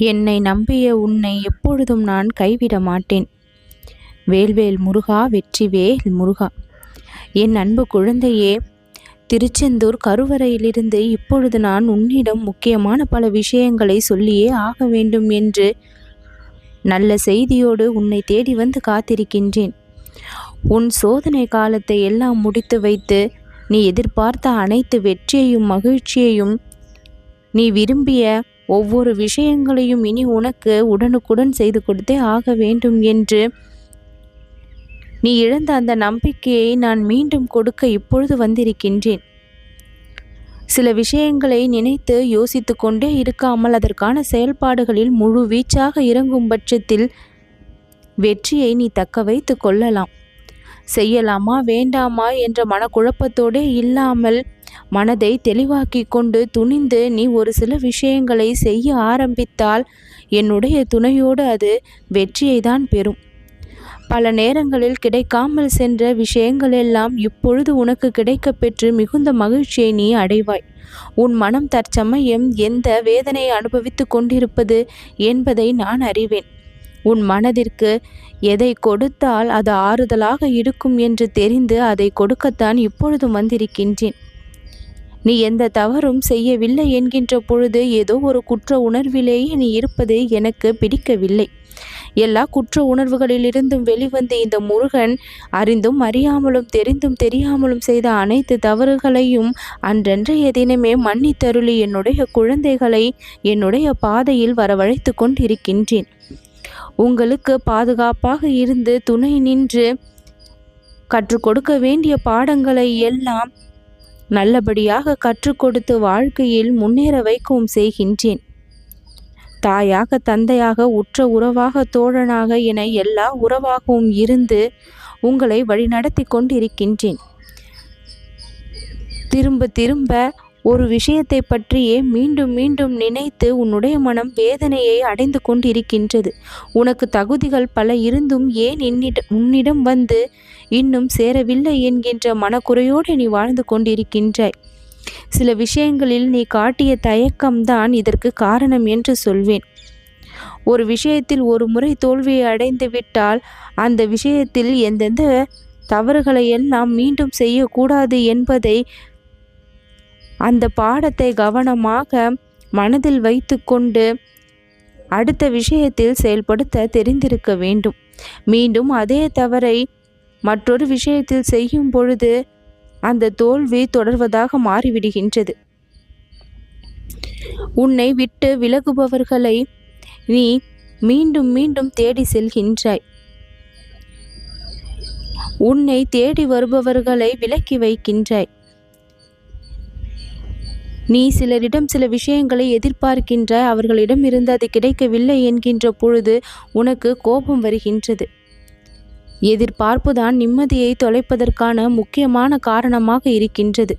என்னை நம்பிய உன்னை எப்பொழுதும் நான் கைவிட மாட்டேன். வேல்வேல் முருகா, வெற்றிவேல் முருகா. என் அன்பு குழந்தையே, திருச்செந்தூர் கருவறையிலிருந்து இப்பொழுது நான் உன்னிடம் முக்கியமான பல விஷயங்களை சொல்லியே ஆக வேண்டும் என்று நல்ல செய்தியோடு உன்னை தேடி வந்து காத்திருக்கின்றேன். உன் சோதனை காலத்தை எல்லாம் முடித்து வைத்து நீ எதிர்பார்த்த அனைத்து வெற்றியையும் மகிழ்ச்சியையும், நீ விரும்பிய ஒவ்வொரு விஷயங்களையும் இனி உனக்கு உடனுக்குடன் செய்து கொடுத்தே ஆக வேண்டும் என்று நீ இழந்த அந்த நம்பிக்கையை நான் மீண்டும் கொடுக்க இப்பொழுது வந்திருக்கின்றேன். சில விஷயங்களை நினைத்து யோசித்து கொண்டே இருக்காமல் அதற்கான செயல்பாடுகளில் முழு வீச்சாக இறங்கும் பட்சத்தில் வெற்றியை நீ தக்க வைத்து கொள்ளலாம். செய்யலாமா வேண்டாமா என்ற மனக்குழப்பத்தோடே இல்லாமல் மனதை தெளிவாக்கி கொண்டு துணிந்து நீ ஒரு சில விஷயங்களை செய்ய ஆரம்பித்தால் என்னுடைய துணையோடு அது வெற்றியை தான் பெறும். பல நேரங்களில் கிடைக்காமல் சென்ற விஷயங்கள் எல்லாம் இப்பொழுது உனக்கு கிடைக்க பெற்று மிகுந்த மகிழ்ச்சியை நீ அடைவாய். உன் மனம் தற்சமயம் எந்த வேதனையை அனுபவித்து கொண்டிருப்பது என்பதை நான் அறிவேன். உன் மனதிற்கு எதை கொடுத்தால் அது ஆறுதலாக இருக்கும் என்று தெரிந்து அதை கொடுக்கத்தான் இப்பொழுது வந்திருக்கின்றேன். நீ எந்த தவறும் செய்யவில்லை என்கின்ற பொழுது ஏதோ ஒரு குற்ற உணர்விலேயே நீ இருப்பது எனக்கு பிடிக்கவில்லை. எல்லா குற்ற உணர்வுகளிலிருந்தும் வெளிவந்து இந்த முருகன் அறிந்தும் அறியாமலும் தெரிந்தும் தெரியாமலும் செய்த அனைத்து தவறுகளையும் அன்றன்றைய தினமே மன்னித்தருளி என்னுடைய குழந்தைகளை என்னுடைய பாதையில் வரவழைத்து கொண்டிருக்கின்றேன். உங்களுக்கு பாதுகாப்பாக இருந்து துணை நின்று கற்றுக் கொடுக்க வேண்டிய பாடங்களை எல்லாம் நல்லபடியாக கற்றுக் கொடுத்து வாழ்க்கையில் முன்னேற வைக்கவும் செய்கின்றேன். தாயாக, தந்தையாக, உற்ற உறவாக, தோழனாக என எல்லா உறவாகவும் இருந்து உங்களை வழிநடத்தி கொண்டிருக்கின்றேன். திரும்ப திரும்ப ஒரு விஷயத்தை பற்றியே மீண்டும் மீண்டும் நினைத்து உன்னுடைய மனம் வேதனையை அடைந்து கொண்டிருக்கின்றது. உனக்கு தகுதிகள் பல இருந்தும் ஏன் உன்னிடம் வந்து இன்னும் சேரவில்லை என்கின்ற மனக்குறையோடு நீ வாழ்ந்து கொண்டிருக்கின்றாய். சில விஷயங்களில் நீ காட்டிய தயக்கம்தான் இதற்கு காரணம் என்று சொல்வேன். ஒரு விஷயத்தில் ஒரு முறை தோல்வியை அடைந்து விட்டால் அந்த விஷயத்தில் எந்தெந்த தவறுகளை எல்லாம் மீண்டும் செய்யக்கூடாது என்பதை, அந்த பாடத்தை கவனமாக மனதில் வைத்து கொண்டு அடுத்த விஷயத்தில் செயல்படுத்த தெரிந்திருக்க வேண்டும். மீண்டும் அதே தவறை மற்றொரு விஷயத்தில் செய்யும் பொழுது அந்த தோல்வி தொடர்வதாக மாறிவிடுகின்றது. உன்னை விட்டு விலகுபவர்களை நீ மீண்டும் மீண்டும் தேடி செல்கின்றாய். உன்னை தேடி வருபவர்களை விலக்கி வைக்கின்றாய். நீ சிலரிடம் சில விஷயங்களை எதிர்பார்க்கின்றாய். அவர்களிடம் இருந்து அது கிடைக்கவில்லை என்கின்ற பொழுது உனக்கு கோபம் வருகின்றது. எதிர்பார்ப்புதான் நிம்மதியை தொலைப்பதற்கான முக்கியமான காரணமாக இருக்கின்றது.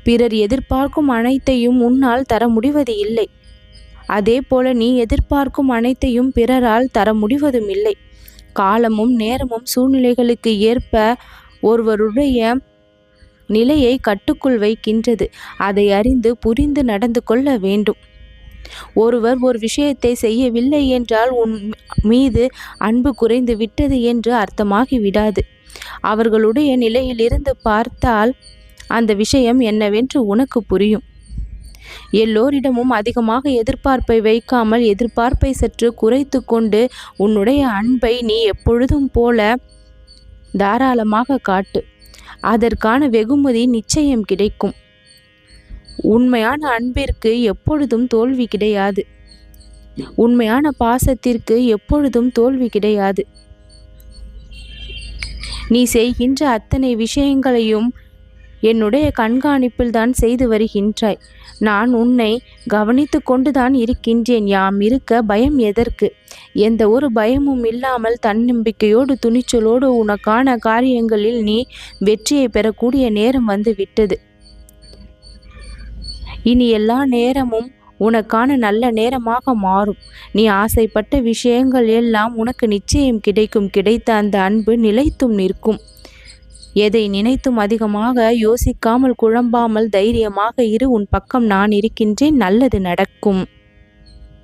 பிறர் எதிர்பார்க்கும் அனைத்தையும் உன்னால் தர முடிவது இல்லை. அதே போல நீ எதிர்பார்க்கும் அனைத்தையும் பிறரால் தர முடிவதும் இல்லை. காலமும் நேரமும் சூழ்நிலைகளுக்கு ஏற்ப ஒருவருடைய நிலையை கட்டுக்குள் வைக்கின்றது. அதை அறிந்து புரிந்து நடந்து கொள்ள வேண்டும். ஒருவர் ஒரு விஷயத்தை செய்யவில்லை என்றால் உன் மீது அன்பு குறைந்து விட்டது என்று அர்த்தமாகி விடாது. அவர்களுடைய நிலையிலிருந்து பார்த்தால் அந்த விஷயம் என்னவென்று உனக்கு புரியும். எல்லோரிடமும் அதிகமாக எதிர்பார்ப்பை வைக்காமல் எதிர்பார்ப்பை சற்று குறைத்து கொண்டு உன்னுடைய அன்பை நீ எப்பொழுதும் போல தாராளமாக காட்டு. அதற்கான வெகுமதி நிச்சயம் கிடைக்கும். உண்மையான அன்பிற்கு எப்பொழுதும் தோல்வி கிடையாது. உண்மையான பாசத்திற்கு எப்பொழுதும் தோல்வி கிடையாது. நீ செய்கின்ற அத்தனை விஷயங்களையும் என்னுடைய கண்காணிப்பில் தான் செய்து வருகின்றாய். நான் உன்னை கவனித்து கொண்டுதான் இருக்கின்றேன். யாம் இருக்க பயம் எதற்கு? எந்த ஒரு பயமும் இல்லாமல் தன்னம்பிக்கையோடு துணிச்சலோடு உனக்கான காரியங்களில் நீ வெற்றியை பெறக்கூடிய நேரம் வந்து விட்டது. இனி எல்லா நேரமும் உனக்கான நல்ல நேரமாக மாறும். நீ ஆசைப்பட்ட விஷயங்கள் எல்லாம் உனக்கு நிச்சயம் கிடைக்கும். கிடைத்த அந்த அன்பு நிலைத்தும் நிற்கும். எதை நினைத்தும் அதிகமாக யோசிக்காமல் குழம்பாமல் தைரியமாக இரு. உன் பக்கம் நான் இருக்கின்றேன். நல்லது நடக்கும்.